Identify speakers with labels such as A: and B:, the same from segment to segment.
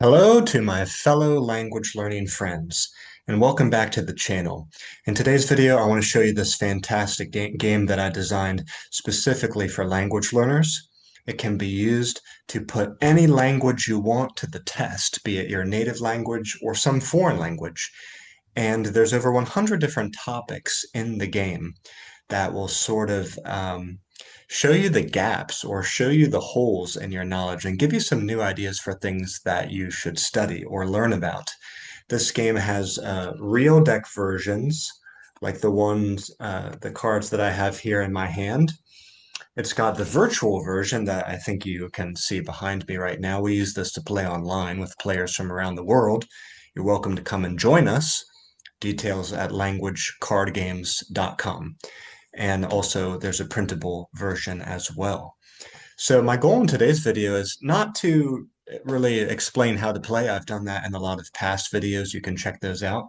A: Hello to my fellow language learning friends, and welcome back to the channel. In today's video, I want to show you this fantastic game that I designed specifically for language learners. It can be used to put any language you want to the test, be it your native language or some foreign language. And there's over 100 different topics in the game that will sort of show you the gaps or show you the holes in your knowledge and give you some new ideas for things that you should study or learn about. This game has real deck versions, like the cards that I have here in my hand. It's got the virtual version that I think you can see behind me right now. We use this to play online with players from around the world. You're welcome to come and join us. Details at languagecardgames.com. And also there's a printable version as well. So my goal in today's video is not to really explain how to play. I've done that in a lot of past videos. You can check those out.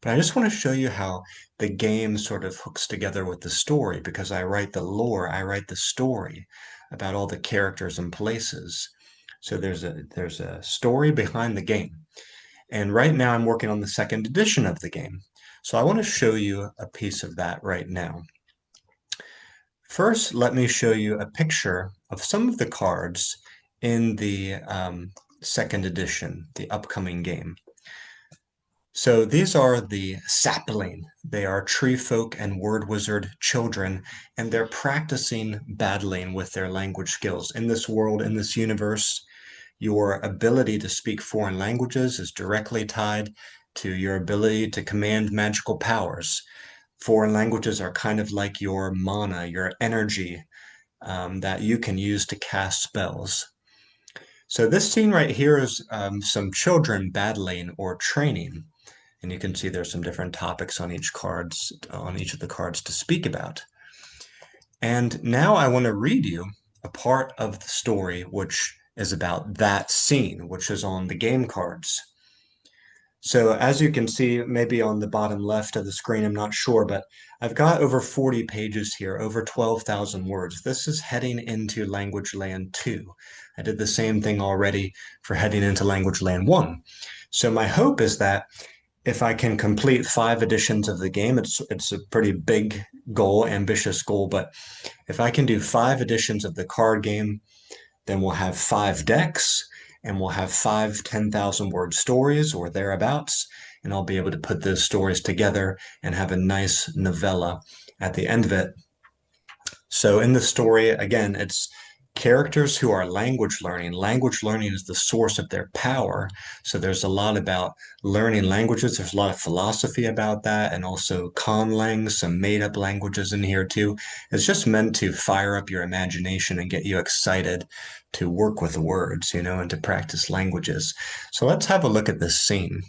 A: But I just want to show you how the game sort of hooks together with the story because I write the lore, I write the story about all the characters and places. So there's a story behind the game. And right now I'm working on the second edition of the game. So I want to show you a piece of that right now. First, let me show you a picture of some of the cards in the second edition, the upcoming game. So these are the sapling. They are tree folk and word wizard children, and they're practicing battling with their language skills. In this world, in this universe, your ability to speak foreign languages is directly tied to your ability to command magical powers. Foreign languages are kind of like your mana, your energy that you can use to cast spells. So this scene right here is some children battling or training. And you can see there's some different topics on each of the cards to speak about. And now I want to read you a part of the story which is about that scene, which is on the game cards. So as you can see, maybe on the bottom left of the screen, I'm not sure, but I've got over 40 pages here, over 12,000 words. This is heading into Language Land 2. I did the same thing already for heading into Language Land 1. So my hope is that if I can complete 5 editions of the game, it's a pretty big goal, ambitious goal, but if I can do 5 editions of the card game, then we'll have 5 decks, and we'll have 5 10,000 word stories or thereabouts, and I'll be able to put those stories together and have a nice novella at the end of it. So in the story, again, it's characters who are language learning. Language learning is the source of their power. So there's a lot about learning languages. There's a lot of philosophy about that, and also conlang, some made-up languages in here too. It's just meant to fire up your imagination and get you excited to work with words, and to practice languages. So let's have a look at this scene.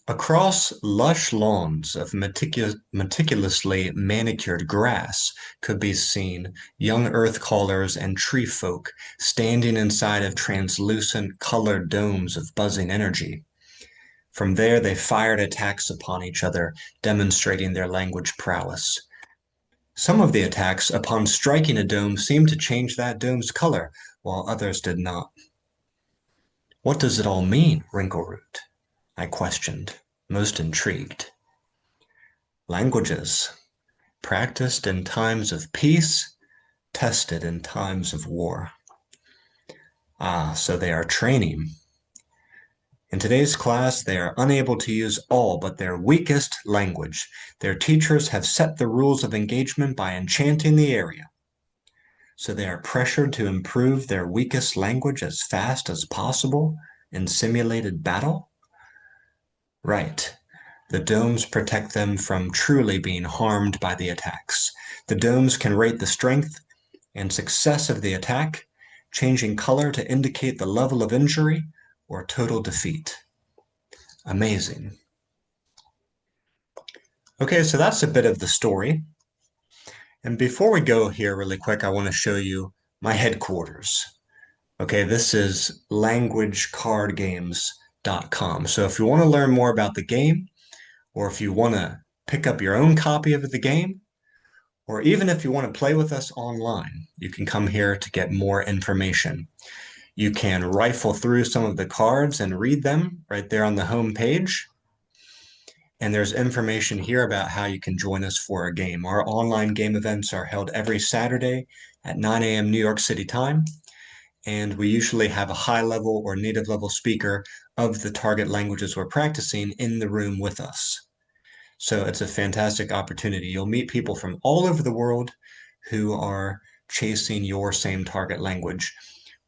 A: Across lush lawns of meticulously manicured grass could be seen young earth callers and tree folk standing inside of translucent colored domes of buzzing energy. From there, they fired attacks upon each other, demonstrating their language prowess. Some of the attacks, upon striking a dome, seemed to change that dome's color, while others did not. What does it all mean, Wrinkleroot? I questioned, most intrigued. Languages, practiced in times of peace, tested in times of war. Ah, so they are training. In today's class, they are unable to use all but their weakest language. Their teachers have set the rules of engagement by enchanting the area. So they are pressured to improve their weakest language as fast as possible in simulated battle? Right. The domes protect them from truly being harmed by the attacks. The domes can rate the strength and success of the attack, changing color to indicate the level of injury or total defeat. Amazing. Okay, so that's a bit of the story. And before we go here really quick, I want to show you my headquarters. Okay, this is languagecardgames.com. So if you want to learn more about the game, or if you want to pick up your own copy of the game, or even if you want to play with us online, you can come here to get more information. You can rifle through some of the cards and read them right there on the home page. And there's information here about how you can join us for a game. Our online game events are held every Saturday at 9 a.m. New York City time. And we usually have a high level or native level speaker of the target languages we're practicing in the room with us. So it's a fantastic opportunity. You'll meet people from all over the world who are chasing your same target language.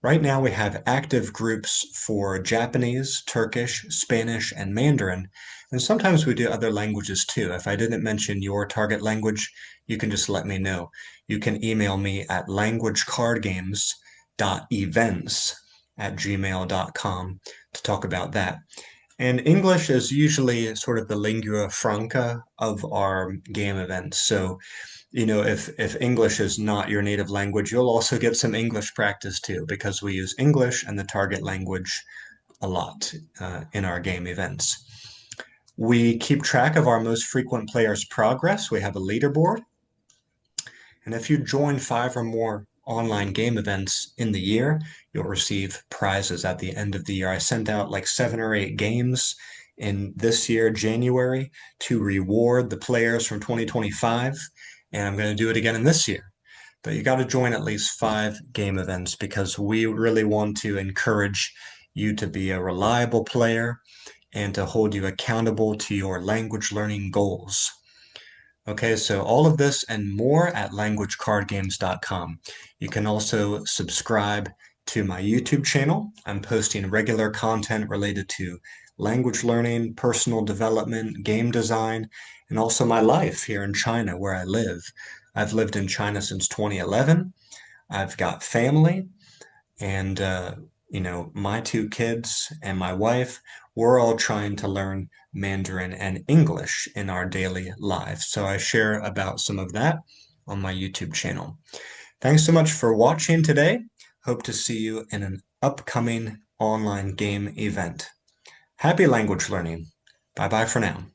A: Right now, we have active groups for Japanese, Turkish, Spanish, and Mandarin. And sometimes we do other languages too. If I didn't mention your target language, you can just let me know. You can email me at languagecardgames.events@gmail.com to talk about that. And English is usually sort of the lingua franca of our game events. So if English is not your native language, you'll also get some English practice too, because we use English and the target language a lot in our game events. We keep track of our most frequent players' progress. We have a leaderboard. And if you join 5 or more online game events in the year, you'll receive prizes at the end of the year. I sent out like 7 or 8 games in this year, January, to reward the players from 2025. And I'm going to do it again in this year. But you got to join at least 5 game events because we really want to encourage you to be a reliable player and to hold you accountable to your language learning goals. Okay, so all of this and more at languagecardgames.com. You can also subscribe to my YouTube channel. I'm posting regular content related to language learning, personal development, game design, and also my life here in China where I live. I've lived in China since 2011. I've got family, and my 2 kids and my wife, we're all trying to learn Mandarin and English in our daily lives. So I share about some of that on my YouTube channel. Thanks so much for watching today. Hope to see you in an upcoming online game event. Happy language learning. Bye bye for now.